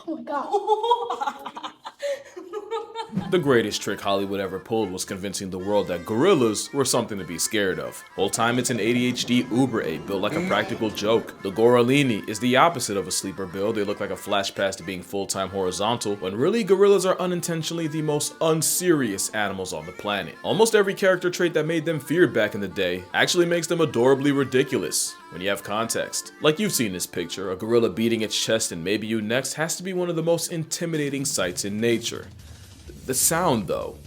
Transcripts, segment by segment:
Oh my god. The greatest trick Hollywood ever pulled was convincing the world that gorillas were something to be scared of. Whole time it's an ADHD uber ape built like a practical joke. The gorillini is the opposite of a sleeper build. They look like a flash pass to being full-time horizontal, when really gorillas are unintentionally the most unserious animals on the planet. Almost every character trait that made them feared back in the day actually makes them adorably ridiculous when you have context. Like you've seen this picture, a gorilla beating its chest and maybe you next has to be one of the most intimidating sights in nature. The sound though.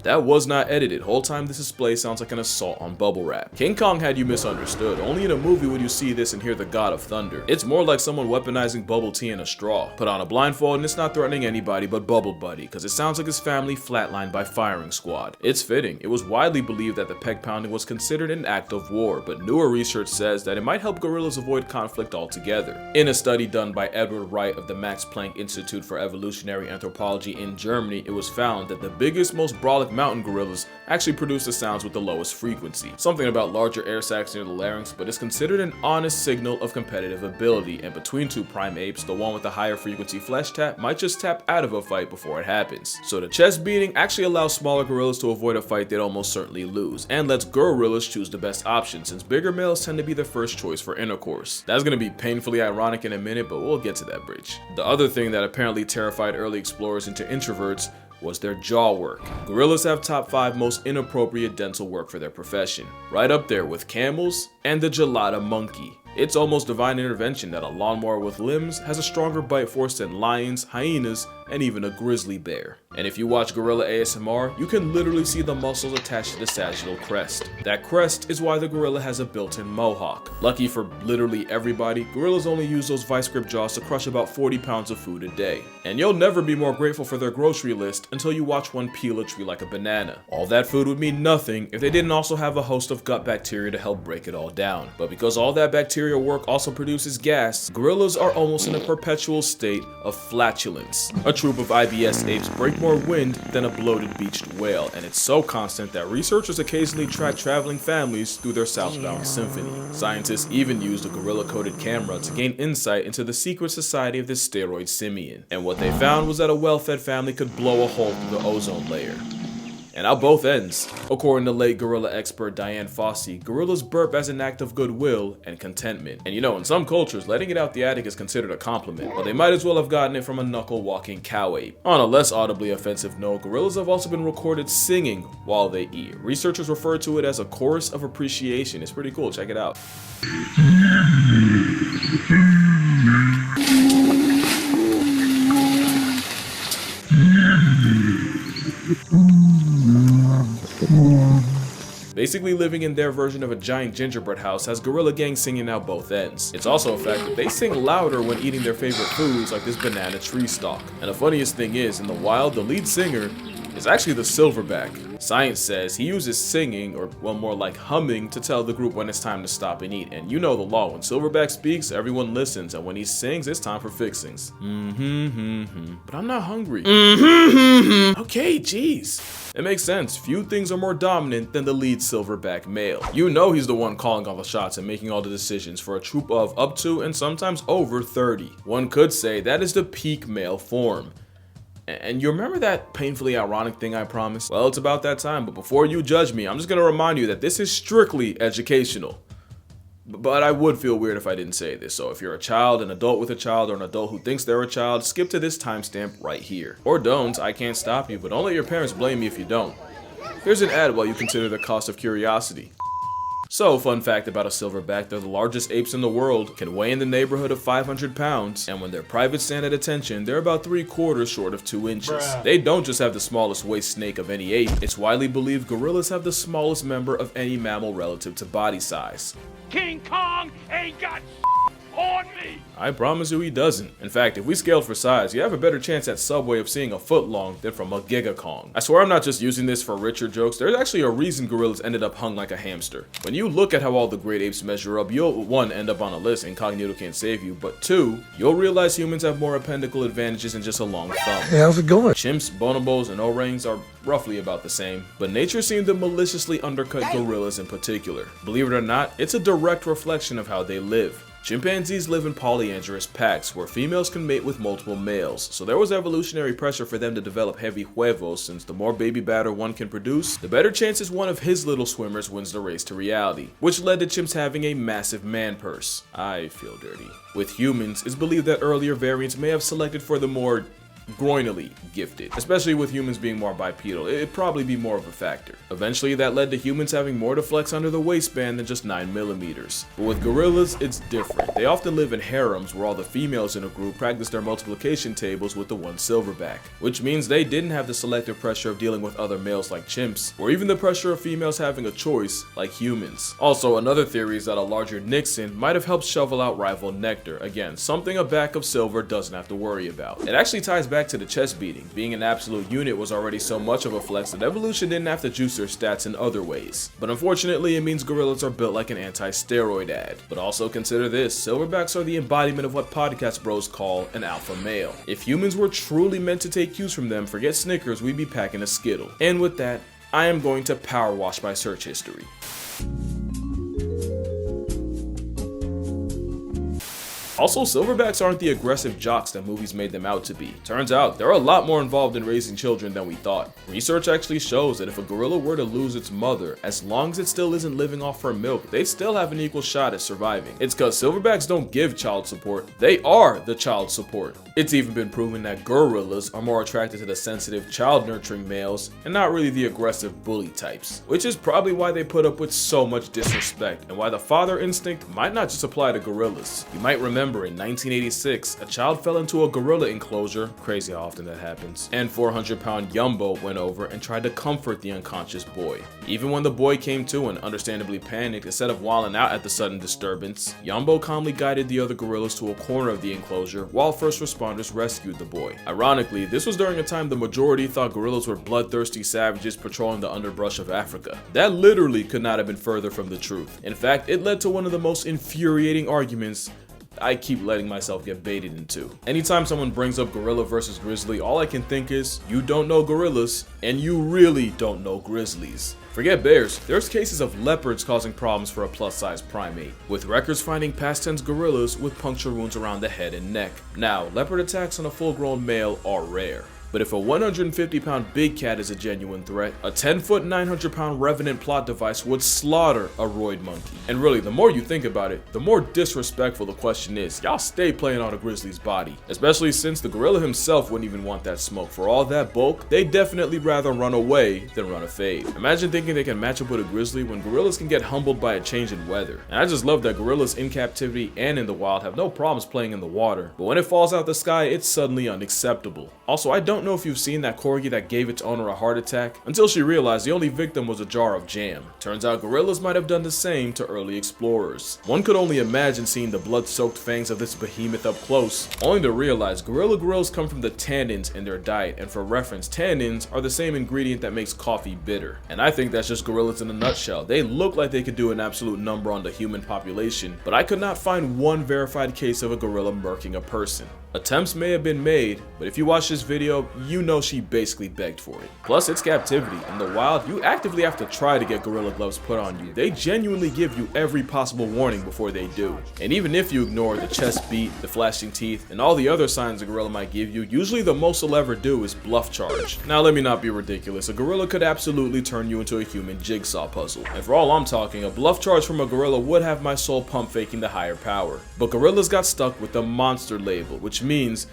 That was not edited. Whole time this display sounds like an assault on bubble wrap. King Kong had you misunderstood. Only in a movie would you see this and hear the God of Thunder. It's more like someone weaponizing bubble tea in a straw. Put on a blindfold and it's not threatening anybody but Bubble Buddy, because it sounds like his family flatlined by firing squad. It's fitting. It was widely believed that the peg pounding was considered an act of war, but newer research says that it might help gorillas avoid conflict altogether. In a study done by Edward Wright of the Max Planck Institute for Evolutionary Anthropology in Germany, it was found that the biggest, most brolic mountain gorillas actually produce the sounds with the lowest frequency. Something about larger air sacs near the larynx, but it's considered an honest signal of competitive ability, and between two prime apes, the one with the higher frequency flesh tap might just tap out of a fight before it happens. So the chest beating actually allows smaller gorillas to avoid a fight they'd almost certainly lose, and lets gorillas choose the best option, since bigger males tend to be the first choice for intercourse. That's gonna be painfully ironic in a minute, but we'll get to that bridge. The other thing that apparently terrified early explorers into introverts was their jaw work. Gorillas have top 5 most inappropriate dental work for their profession, right up there with camels and the gelada monkey. It's almost divine intervention that a lawnmower with limbs has a stronger bite force than lions, hyenas, and even a grizzly bear. And if you watch gorilla ASMR, you can literally see the muscles attached to the sagittal crest. That crest is why the gorilla has a built-in mohawk. Lucky for literally everybody, gorillas only use those vice grip jaws to crush about 40 pounds of food a day. And you'll never be more grateful for their grocery list until you watch one peel a tree like a banana. All that food would mean nothing if they didn't also have a host of gut bacteria to help break it all down. But because all that bacterial work also produces gas, gorillas are almost in a perpetual state of flatulence. A troop of IBS apes break more wind than a bloated beached whale, and it's so constant that researchers occasionally track traveling families through their southbound symphony. Scientists even used a gorilla-coded camera to gain insight into the secret society of this steroid simian, and what they found was that a well-fed family could blow a hole through the ozone layer. And out both ends. According to late gorilla expert Diane Fossey, gorillas burp as an act of goodwill and contentment. And you know, in some cultures, letting it out the attic is considered a compliment, but they might as well have gotten it from a knuckle-walking cow ape. On a less audibly offensive note, gorillas have also been recorded singing while they eat. Researchers refer to it as a chorus of appreciation. It's pretty cool, check it out. Basically living in their version of a giant gingerbread house has gorilla gang singing out both ends. It's also a fact that they sing louder when eating their favorite foods like this banana tree stalk. And the funniest thing is, in the wild, the lead singer is actually the silverback. Science says he uses singing, or well, more like humming, to tell the group when it's time to stop and eat. And you know the law, when Silverback speaks, everyone listens, and when he sings, it's time for fixings. But I'm not hungry. Okay, jeez. It makes sense. Few things are more dominant than the lead silverback male. You know he's the one calling all the shots and making all the decisions for a troop of up to and sometimes over 30. One could say that is the peak male form. And you remember that painfully ironic thing I promised? Well, it's about that time, but before you judge me, I'm just gonna remind you that this is strictly educational. But I would feel weird if I didn't say this, so if you're a child, an adult with a child, or an adult who thinks they're a child, skip to this timestamp right here. Or don't, I can't stop you, but don't let your parents blame me if you don't. Here's an ad while you consider the cost of curiosity. So, fun fact about a silverback, they're the largest apes in the world, can weigh in the neighborhood of 500 pounds, and when their privates stand at attention, they're about 3/4 short of 2 inches. They don't just have the smallest waist snake of any ape, it's widely believed gorillas have the smallest member of any mammal relative to body size. King Kong ain't got on me! I promise you he doesn't. In fact, if we scaled for size, you have a better chance at Subway of seeing a foot long than from a Giga Kong. I swear I'm not just using this for richer jokes, there's actually a reason gorillas ended up hung like a hamster. When you look at how all the great apes measure up, you'll 1. End up on a list, incognito can't save you, but 2. You'll realize humans have more appendical advantages than just a long thumb. Hey, how's it going? Chimps, bonobos, and orangs are roughly about the same, but nature seemed to maliciously undercut gorillas in particular. Believe it or not, it's a direct reflection of how they live. Chimpanzees live in polyandrous packs where females can mate with multiple males, so there was evolutionary pressure for them to develop heavy huevos, since the more baby batter one can produce, the better chances one of his little swimmers wins the race to reality, which led to chimps having a massive man purse. I feel dirty. With humans, it's believed that earlier variants may have selected for the more groinally gifted, especially with humans being more bipedal. It'd probably be more of a factor. Eventually that led to humans having more to flex under the waistband than just 9mm. But with gorillas, it's different. They often live in harems where all the females in a group practice their multiplication tables with the one silverback, which means they didn't have the selective pressure of dealing with other males like chimps, or even the pressure of females having a choice like humans. Also, another theory is that a larger Nixon might have helped shovel out rival Nectar, again, something a back of silver doesn't have to worry about. It actually ties back to the chest beating. Being an absolute unit was already so much of a flex that evolution didn't have to juice their stats in other ways. But unfortunately, it means gorillas are built like an anti-steroid ad. But also consider this, silverbacks are the embodiment of what podcast bros call an alpha male. If humans were truly meant to take cues from them, forget Snickers, we'd be packing a Skittle. And with that, I am going to power wash my search history. Also, silverbacks aren't the aggressive jocks that movies made them out to be. Turns out, they're a lot more involved in raising children than we thought. Research actually shows that if a gorilla were to lose its mother, as long as it still isn't living off her milk, they still have an equal shot at surviving. It's cause silverbacks don't give child support, they are the child support. It's even been proven that gorillas are more attracted to the sensitive, child-nurturing males, and not really the aggressive bully types. Which is probably why they put up with so much disrespect, and why the father instinct might not just apply to gorillas. You might remember in 1986, a child fell into a gorilla enclosure, crazy how often that happens, and 400-pound Yumbo went over and tried to comfort the unconscious boy. Even when the boy came to and understandably panicked, instead of wilding out at the sudden disturbance, Yumbo calmly guided the other gorillas to a corner of the enclosure while first responders rescued the boy. Ironically, this was during a time the majority thought gorillas were bloodthirsty savages patrolling the underbrush of Africa. That literally could not have been further from the truth. In fact, it led to one of the most infuriating arguments I keep letting myself get baited into. Anytime someone brings up gorilla versus grizzly, all I can think is, you don't know gorillas, and you really don't know grizzlies. Forget bears, there's cases of leopards causing problems for a plus-size primate, with records finding past tense gorillas with puncture wounds around the head and neck. Now, leopard attacks on a full-grown male are rare. But if a 150-pound big cat is a genuine threat, a 10-foot, 900-pound revenant plot device would slaughter a roid monkey. And really, the more you think about it, the more disrespectful the question is. Y'all stay playing on a grizzly's body. Especially since the gorilla himself wouldn't even want that smoke. For all that bulk, they'd definitely rather run away than run a fade. Imagine thinking they can match up with a grizzly when gorillas can get humbled by a change in weather. And I just love that gorillas in captivity and in the wild have no problems playing in the water. But when it falls out the sky, it's suddenly unacceptable. Also, I don't know if you've seen that corgi that gave its owner a heart attack until she realized the only victim was a jar of jam. Turns out gorillas might have done the same to early explorers. One could only imagine seeing the blood-soaked fangs of this behemoth up close, only to realize gorilla grills come from the tannins in their diet, and for reference, tannins are the same ingredient that makes coffee bitter. And I think that's just gorillas in a nutshell. They look like they could do an absolute number on the human population, but I could not find one verified case of a gorilla murking a person. Attempts may have been made, but if you watch this video, you know she basically begged for it. Plus, it's captivity. In the wild, you actively have to try to get gorilla gloves put on you. They genuinely give you every possible warning before they do. And even if you ignore the chest beat, the flashing teeth, and all the other signs a gorilla might give you, usually the most they'll ever do is bluff charge. Now let me not be ridiculous, a gorilla could absolutely turn you into a human jigsaw puzzle. And for all I'm talking, a bluff charge from a gorilla would have my soul pump faking the higher power. But gorillas got stuck with the monster label, which means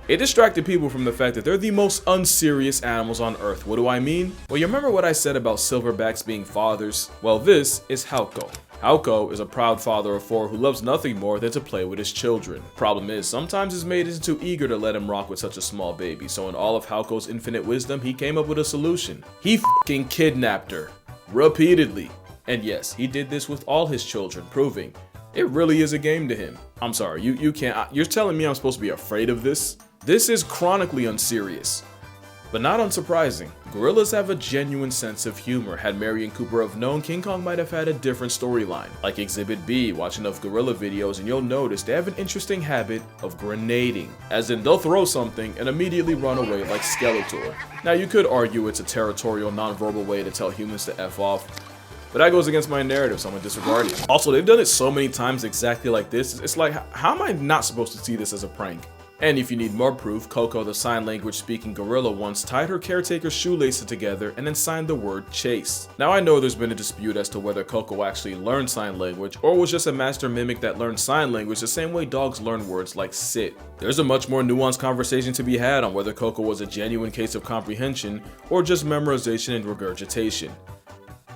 it distracted people from the fact that they're the most unserious animals on earth. What do I mean? Well, you remember what I said about silverbacks being fathers? Well, this is Hauko. Hauko is a proud father of 4 who loves nothing more than to play with his children. Problem is, sometimes his mate isn't too eager to let him rock with such a small baby, so in all of Hauko's infinite wisdom, he came up with a solution. He f***ing kidnapped her. Repeatedly. And yes, he did this with all his children, proving it really is a game to him. I'm sorry, you can't, you're telling me I'm supposed to be afraid of this? This is chronically unserious. But not unsurprising, gorillas have a genuine sense of humor. Had Mary and Cooper have known, King Kong might have had a different storyline. Like Exhibit B, watch enough gorilla videos and you'll notice they have an interesting habit of grenading. As in, they'll throw something and immediately run away like Skeletor. Now you could argue it's a territorial, non-verbal way to tell humans to F off, But that goes against my narrative, so I'm gonna disregard it. Also, they've done it so many times exactly like this. It's like, how am I not supposed to see this as a prank? And if you need more proof, Coco, the sign language speaking gorilla, once tied her caretaker's shoelaces together and then signed the word chase. Now I know there's been a dispute as to whether Coco actually learned sign language or was just a master mimic that learned sign language the same way dogs learn words like sit. There's a much more nuanced conversation to be had on whether Coco was a genuine case of comprehension or just memorization and regurgitation.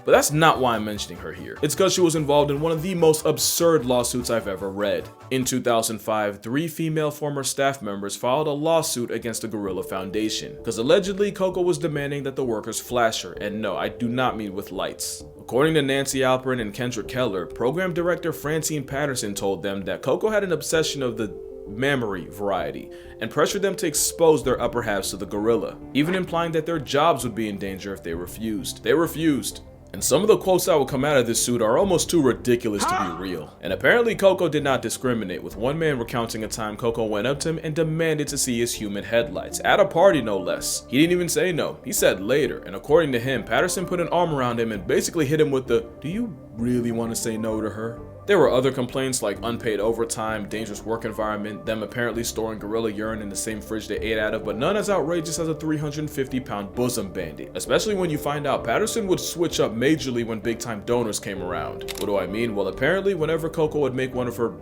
But that's not why I'm mentioning her here. It's because she was involved in one of the most absurd lawsuits I've ever read. In 2005, 3 female former staff members filed a lawsuit against the Gorilla Foundation, because allegedly Coco was demanding that the workers flash her, and no, I do not mean with lights. According to Nancy Alperin and Kendrick Keller, program director Francine Patterson told them that Coco had an obsession of the mammary variety and pressured them to expose their upper halves to the gorilla, even implying that their jobs would be in danger if they refused. They refused. And some of the quotes that will come out of this suit are almost too ridiculous to be real. And apparently Coco did not discriminate, with one man recounting a time Coco went up to him and demanded to see his human headlights, at a party no less. He didn't even say no, he said later, and according to him, Patterson put an arm around him and basically hit him with the, "Do you really want to say no to her?" There were other complaints like unpaid overtime, dangerous work environment, them apparently storing gorilla urine in the same fridge they ate out of, but none as outrageous as a 350-pound bosom bandit. Especially when you find out Patterson would switch up majorly when big-time donors came around. What do I mean? Well, apparently whenever Coco would make one of her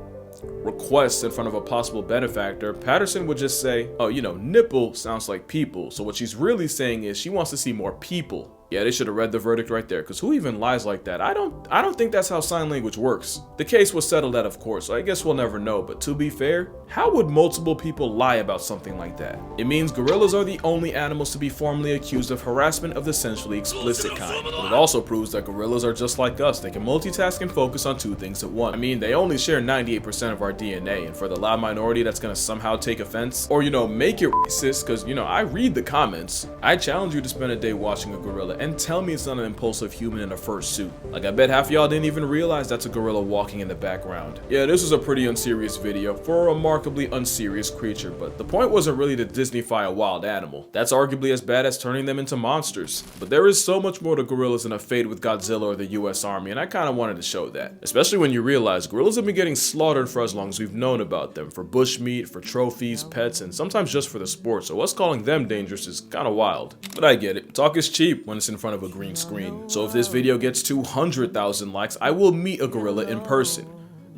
requests in front of a possible benefactor, Patterson would just say, "Oh, you know, nipple sounds like people." So what she's really saying is she wants to see more people. Yeah, they should have read the verdict right there, because who even lies like that? I don't think that's how sign language works. The case was settled out, of course, so I guess we'll never know, but to be fair, how would multiple people lie about something like that? It means gorillas are the only animals to be formally accused of harassment of the sensually explicit kind. But it also proves that gorillas are just like us. They can multitask and focus on 2 things at once. I mean, they only share 98% of our DNA, and for the loud minority that's gonna somehow take offense, or, you know, make it racist, because, you know, I read the comments. I challenge you to spend a day watching a gorilla and tell me it's not an impulsive human in a fur suit. Like, I bet half of y'all didn't even realize that's a gorilla walking in the background. Yeah, this was a pretty unserious video for a remarkably unserious creature, but the point wasn't really to Disneyfy a wild animal. That's arguably as bad as turning them into monsters. But there is so much more to gorillas than a fade with Godzilla or the US Army, and I kinda wanted to show that. Especially when you realize gorillas have been getting slaughtered for as long as we've known about them, for bushmeat, for trophies, pets, and sometimes just for the sport, so us calling them dangerous is kinda wild. But I get it, talk is cheap when it's in front of a green screen. So if this video gets 200,000 likes, I will meet a gorilla in person.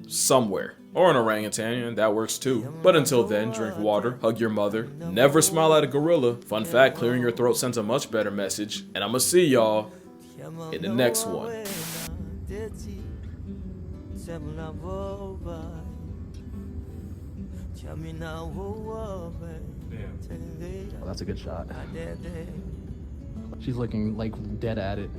Somewhere. Or an orangutan, and that works too. But until then, drink water, hug your mother, never smile at a gorilla. Fun fact, clearing your throat sends a much better message. And I'ma see y'all in the next one. Oh, that's a good shot. She's looking like dead at it.